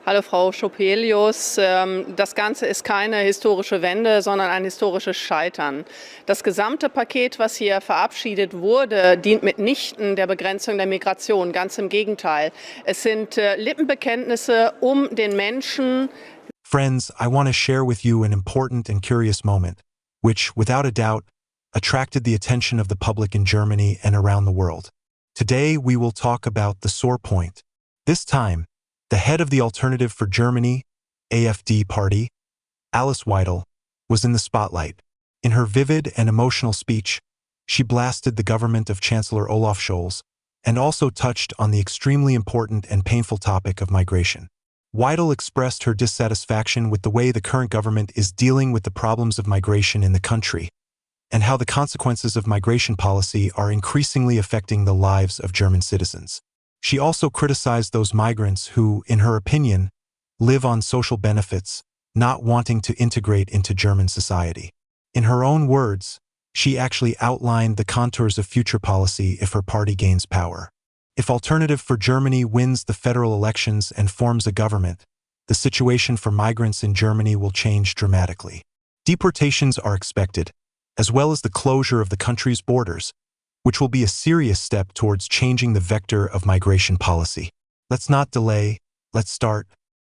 Hallo Frau Schopelius, das Ganze ist keine historische Wende, sondern ein historisches Scheitern. Das gesamte Paket, was hier verabschiedet wurde, dient mitnichten der Begrenzung der Migration. Ganz im Gegenteil. Es sind Lippenbekenntnisse, um den Menschen. Friends, I want to share with you an important and curious moment, which, without a doubt, attracted the attention of the public in Germany and around the world. Today, we will talk about the sore point. This time, the head of the Alternative for Germany, AfD party, Alice Weidel, was in the spotlight. In her vivid and emotional speech, she blasted the government of Chancellor Olaf Scholz and also touched on the extremely important and painful topic of migration. Weidel expressed her dissatisfaction with the way the current government is dealing with the problems of migration in the country and how the consequences of migration policy are increasingly affecting the lives of German citizens. She also criticized those migrants who, in her opinion, live on social benefits, not wanting to integrate into German society. In her own words, she actually outlined the contours of future policy if her party gains power. If Alternative for Germany wins the federal elections and forms a government, the situation for migrants in Germany will change dramatically. Deportations are expected, as well as the closure of the country's borders, which will be a serious step towards changing the vector of migration policy. Let's not delay, let's start.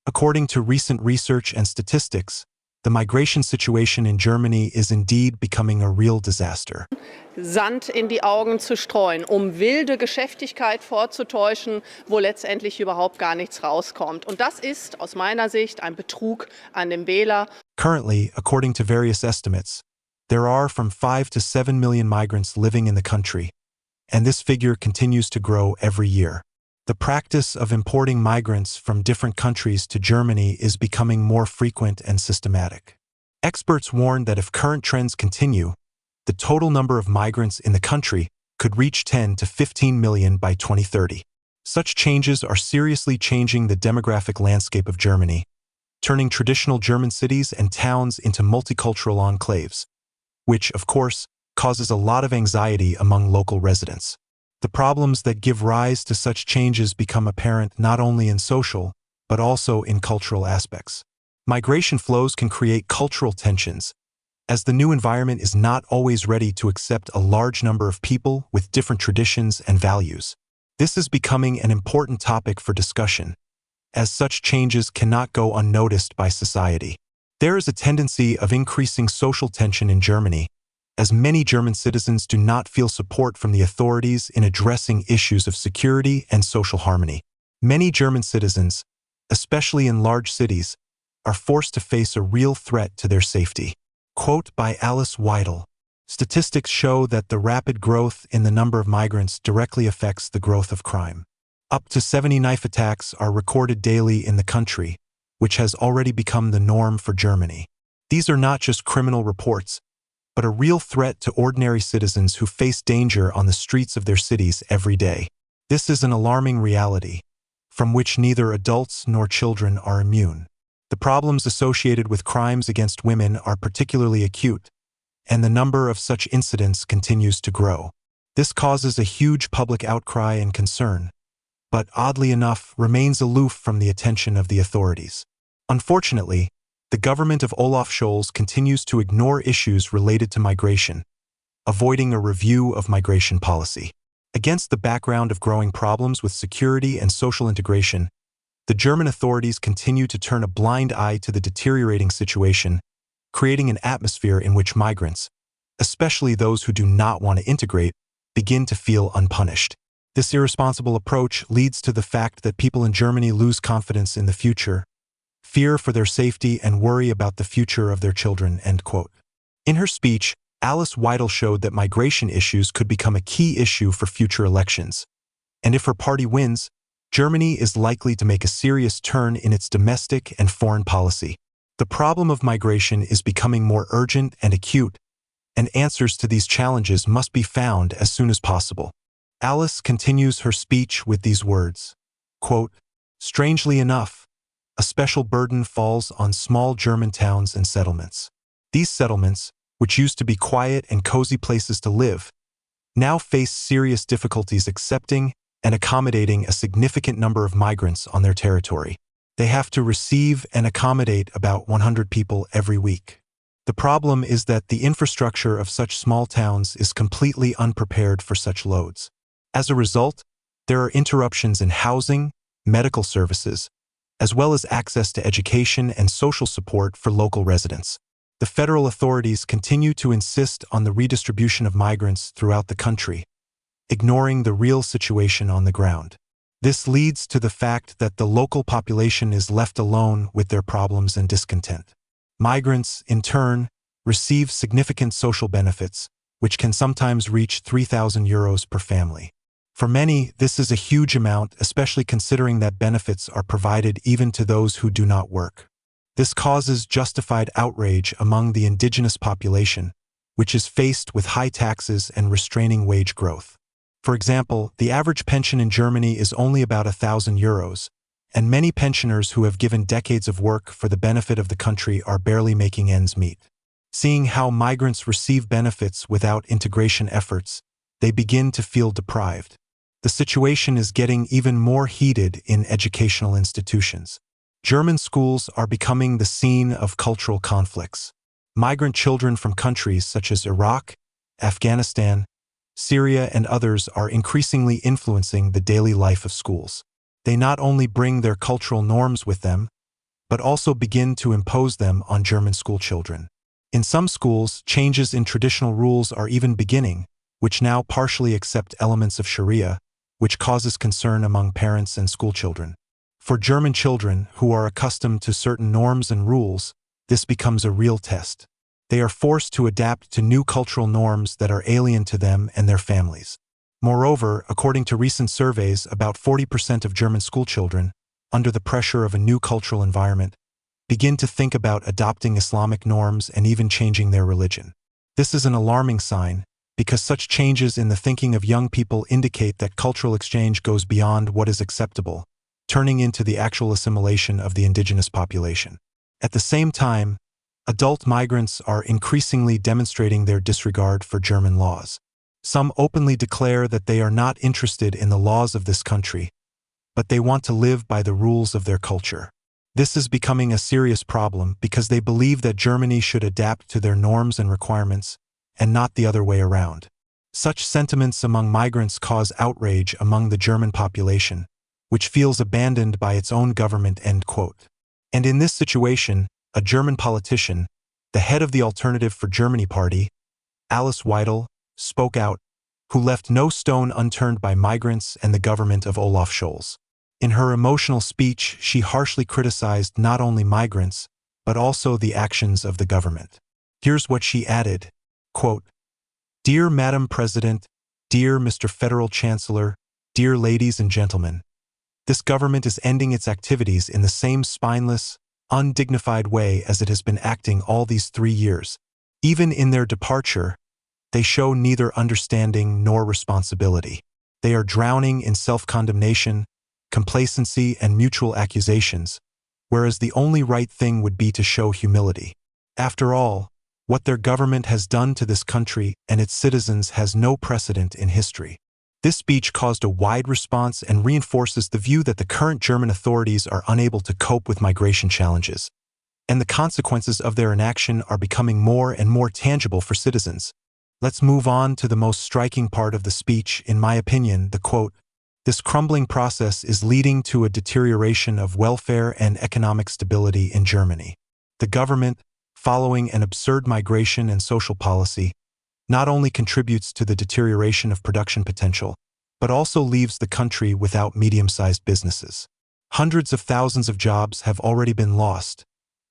According to recent research and statistics, the migration situation in Germany is indeed becoming a real disaster. Sand in die Augen zu streuen, um wilde Geschäftigkeit vorzutäuschen, wo letztendlich überhaupt gar nichts rauskommt. Und das ist aus meiner Sicht ein Betrug an den Wähler. Currently, according to various estimates, there are from 5 to 7 million migrants living in the country, and this figure continues to grow every year. The practice of importing migrants from different countries to Germany is becoming more frequent and systematic. Experts warn that if current trends continue, the total number of migrants in the country could reach 10 to 15 million by 2030. Such changes are seriously changing the demographic landscape of Germany, turning traditional German cities and towns into multicultural enclaves, which, of course, causes a lot of anxiety among local residents. The problems that give rise to such changes become apparent not only in social, but also in cultural aspects. Migration flows can create cultural tensions, as the new environment is not always ready to accept a large number of people with different traditions and values. This is becoming an important topic for discussion, as such changes cannot go unnoticed by society. There is a tendency of increasing social tension in Germany, as many German citizens do not feel support from the authorities in addressing issues of security and social harmony. Many German citizens, especially in large cities, are forced to face a real threat to their safety. Quote by Alice Weidel: "Statistics show that the rapid growth in the number of migrants directly affects the growth of crime. Up to 70 knife attacks are recorded daily in the country, which has already become the norm for Germany. These are not just criminal reports, but a real threat to ordinary citizens who face danger on the streets of their cities every day. This is an alarming reality, from which neither adults nor children are immune. The problems associated with crimes against women are particularly acute, and the number of such incidents continues to grow. This causes a huge public outcry and concern, but oddly enough remains aloof from the attention of the authorities. Unfortunately, the government of Olaf Scholz continues to ignore issues related to migration, avoiding a review of migration policy. Against the background of growing problems with security and social integration, the German authorities continue to turn a blind eye to the deteriorating situation, creating an atmosphere in which migrants, especially those who do not want to integrate, begin to feel unpunished. This irresponsible approach leads to the fact that people in Germany lose confidence in the future, fear for their safety, and worry about the future of their children." End quote. In her speech, Alice Weidel showed that migration issues could become a key issue for future elections. And if her party wins, Germany is likely to make a serious turn in its domestic and foreign policy. The problem of migration is becoming more urgent and acute, and answers to these challenges must be found as soon as possible. Alice continues her speech with these words, quote, "Strangely enough, a special burden falls on small German towns and settlements. These settlements, which used to be quiet and cozy places to live, now face serious difficulties accepting and accommodating a significant number of migrants on their territory. They have to receive and accommodate about 100 people every week. The problem is that the infrastructure of such small towns is completely unprepared for such loads. As a result, there are interruptions in housing, medical services, as well as access to education and social support for local residents. The federal authorities continue to insist on the redistribution of migrants throughout the country, ignoring the real situation on the ground. This leads to the fact that the local population is left alone with their problems and discontent. Migrants, in turn, receive significant social benefits, which can sometimes reach €3,000 per family. For many, this is a huge amount, especially considering that benefits are provided even to those who do not work. This causes justified outrage among the indigenous population, which is faced with high taxes and restraining wage growth. For example, the average pension in Germany is only about €1,000, and many pensioners who have given decades of work for the benefit of the country are barely making ends meet. Seeing how migrants receive benefits without integration efforts, they begin to feel deprived. The situation is getting even more heated in educational institutions. German schools are becoming the scene of cultural conflicts. Migrant children from countries such as Iraq, Afghanistan, Syria, and others are increasingly influencing the daily life of schools. They not only bring their cultural norms with them, but also begin to impose them on German school children. In some schools, changes in traditional rules are even beginning, which now partially accept elements of Sharia, which causes concern among parents and schoolchildren. For German children who are accustomed to certain norms and rules, this becomes a real test. They are forced to adapt to new cultural norms that are alien to them and their families. Moreover, according to recent surveys, about 40% of German schoolchildren, under the pressure of a new cultural environment, begin to think about adopting Islamic norms and even changing their religion. This is an alarming sign, because such changes in the thinking of young people indicate that cultural exchange goes beyond what is acceptable, turning into the actual assimilation of the indigenous population. At the same time, adult migrants are increasingly demonstrating their disregard for German laws. Some openly declare that they are not interested in the laws of this country, but they want to live by the rules of their culture. This is becoming a serious problem because they believe that Germany should adapt to their norms and requirements, and not the other way around. Such sentiments among migrants cause outrage among the German population, which feels abandoned by its own government. End quote. And in this situation, a German politician, the head of the Alternative for Germany party, Alice Weidel, spoke out, who left no stone unturned by migrants and the government of Olaf Scholz. In her emotional speech, she harshly criticized not only migrants, but also the actions of the government. Here's what she added, quote, "Dear Madam President, dear Mr. Federal Chancellor, dear ladies and gentlemen, this government is ending its activities in the same spineless, undignified way as it has been acting all these 3 years. Even in their departure, they show neither understanding nor responsibility. They are drowning in self-condemnation, complacency, and mutual accusations, whereas the only right thing would be to show humility. After all, what their government has done to this country and its citizens has no precedent in history." This speech caused a wide response and reinforces the view that the current German authorities are unable to cope with migration challenges, and the consequences of their inaction are becoming more and more tangible for citizens. Let's move on to the most striking part of the speech, in my opinion, the quote, "This crumbling process is leading to a deterioration of welfare and economic stability in Germany. The government, following an absurd migration and social policy, not only contributes to the deterioration of production potential, but also leaves the country without medium-sized businesses. Hundreds of thousands of jobs have already been lost,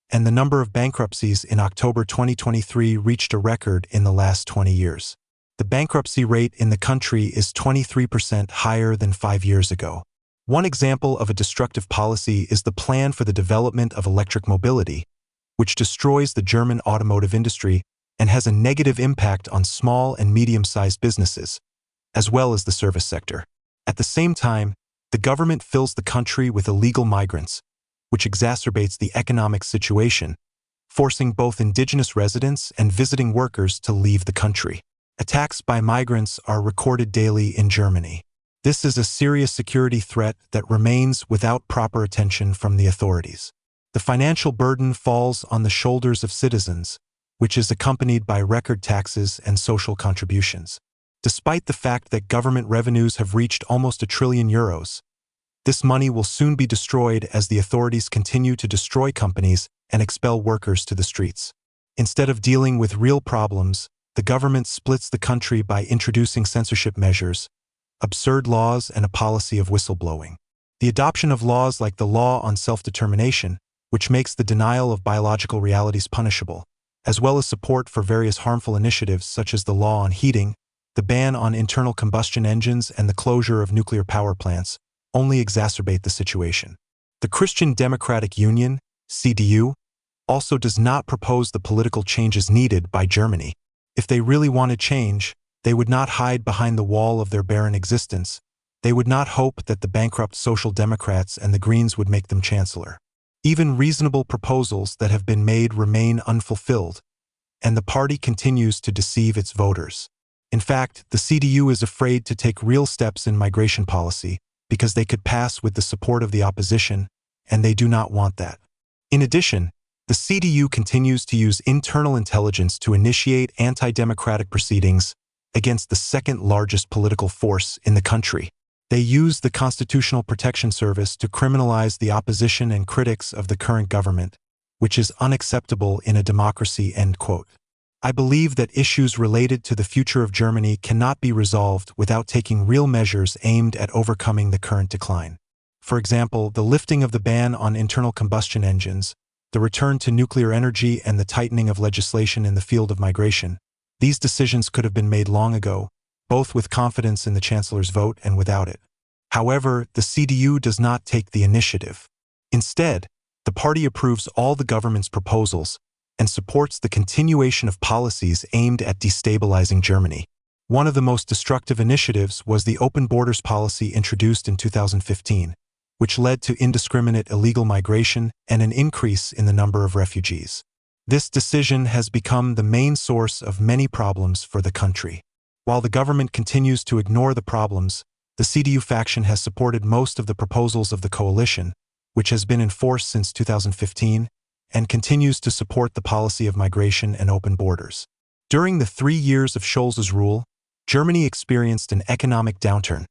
and the number of bankruptcies in October 2023 reached a record in the last 20 years. The bankruptcy rate in the country is 23% higher than 5 years ago. One example of a destructive policy is the plan for the development of electric mobility, which destroys the German automotive industry and has a negative impact on small and medium-sized businesses, as well as the service sector. At the same time, the government fills the country with illegal migrants, which exacerbates the economic situation, forcing both indigenous residents and visiting workers to leave the country. Attacks by migrants are recorded daily in Germany. This is a serious security threat that remains without proper attention from the authorities. The financial burden falls on the shoulders of citizens, which is accompanied by record taxes and social contributions. Despite the fact that government revenues have reached almost €1 trillion, this money will soon be destroyed as the authorities continue to destroy companies and expel workers to the streets. Instead of dealing with real problems, the government splits the country by introducing censorship measures, absurd laws, and a policy of whistleblowing. The adoption of laws like the law on self-determination, which makes the denial of biological realities punishable, as well as support for various harmful initiatives such as the law on heating, the ban on internal combustion engines, and the closure of nuclear power plants, only exacerbate the situation. The Christian Democratic Union, CDU, also does not propose the political changes needed by Germany. If they really wanted change, they would not hide behind the wall of their barren existence. They would not hope that the bankrupt Social Democrats and the Greens would make them chancellor. Even reasonable proposals that have been made remain unfulfilled, and the party continues to deceive its voters. In fact, the CDU is afraid to take real steps in migration policy because they could pass with the support of the opposition, and they do not want that. In addition, the CDU continues to use internal intelligence to initiate anti-democratic proceedings against the second-largest political force in the country. They use the Constitutional Protection Service to criminalize the opposition and critics of the current government, which is unacceptable in a democracy, end quote. I believe that issues related to the future of Germany cannot be resolved without taking real measures aimed at overcoming the current decline. For example, the lifting of the ban on internal combustion engines, the return to nuclear energy, and the tightening of legislation in the field of migration. These decisions could have been made long ago, both with confidence in the Chancellor's vote and without it. However, the CDU does not take the initiative. Instead, the party approves all the government's proposals and supports the continuation of policies aimed at destabilizing Germany. One of the most destructive initiatives was the open borders policy introduced in 2015, which led to indiscriminate illegal migration and an increase in the number of refugees. This decision has become the main source of many problems for the country. While the government continues to ignore the problems, the CDU faction has supported most of the proposals of the coalition, which has been in force since 2015, and continues to support the policy of migration and open borders. During the 3 years of Scholz's rule, Germany experienced an economic downturn,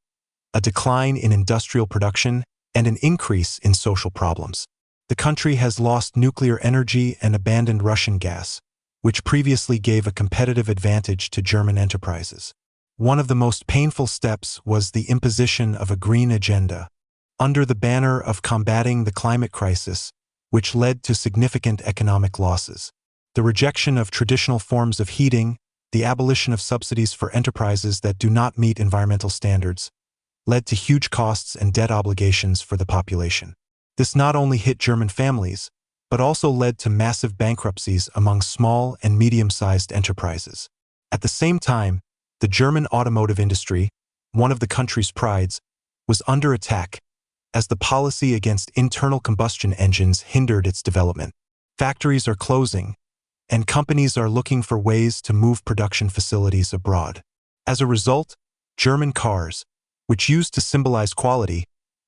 a decline in industrial production, and an increase in social problems. The country has lost nuclear energy and abandoned Russian gas, which previously gave a competitive advantage to German enterprises. One of the most painful steps was the imposition of a green agenda, under the banner of combating the climate crisis, which led to significant economic losses. The rejection of traditional forms of heating, the abolition of subsidies for enterprises that do not meet environmental standards, led to huge costs and debt obligations for the population. This not only hit German families, but also led to massive bankruptcies among small and medium-sized enterprises. At the same time, the German automotive industry, one of the country's prides, was under attack as the policy against internal combustion engines hindered its development. Factories are closing, and companies are looking for ways to move production facilities abroad. As a result, German cars, which used to symbolize quality,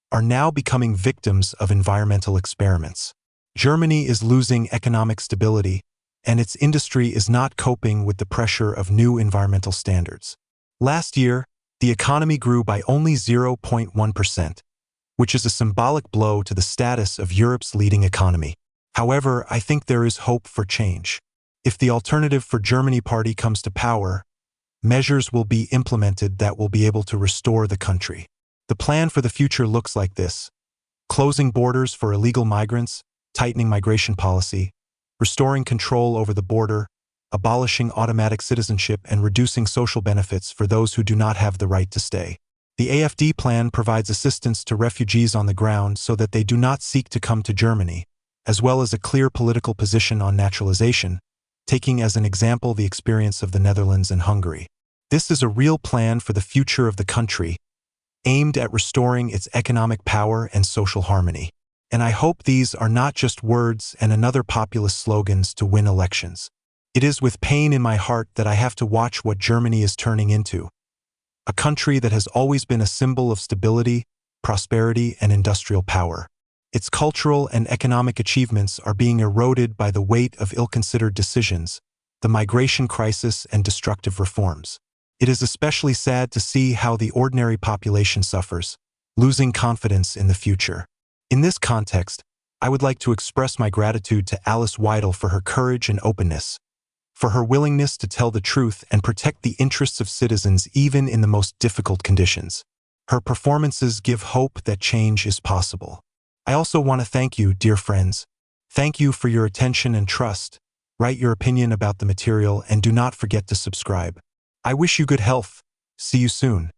are now becoming victims of environmental experiments. Germany is losing economic stability, and its industry is not coping with the pressure of new environmental standards. Last year, the economy grew by only 0.1%, which is a symbolic blow to the status of Europe's leading economy. However, I think there is hope for change. If the Alternative for Germany party comes to power, measures will be implemented that will be able to restore the country. The plan for the future looks like this: closing borders for illegal migrants, tightening migration policy, restoring control over the border, abolishing automatic citizenship, and reducing social benefits for those who do not have the right to stay. The AfD plan provides assistance to refugees on the ground so that they do not seek to come to Germany, as well as a clear political position on naturalization, taking as an example the experience of the Netherlands and Hungary. This is a real plan for the future of the country, aimed at restoring its economic power and social harmony. And I hope these are not just words and another populist slogans to win elections. It is with pain in my heart that I have to watch what Germany is turning into, a country that has always been a symbol of stability, prosperity, and industrial power. Its cultural and economic achievements are being eroded by the weight of ill-considered decisions, the migration crisis, and destructive reforms. It is especially sad to see how the ordinary population suffers, losing confidence in the future. In this context, I would like to express my gratitude to Alice Weidel for her courage and openness, for her willingness to tell the truth and protect the interests of citizens even in the most difficult conditions. Her performances give hope that change is possible. I also want to thank you, dear friends. Thank you for your attention and trust. Write your opinion about the material and do not forget to subscribe. I wish you good health. See you soon.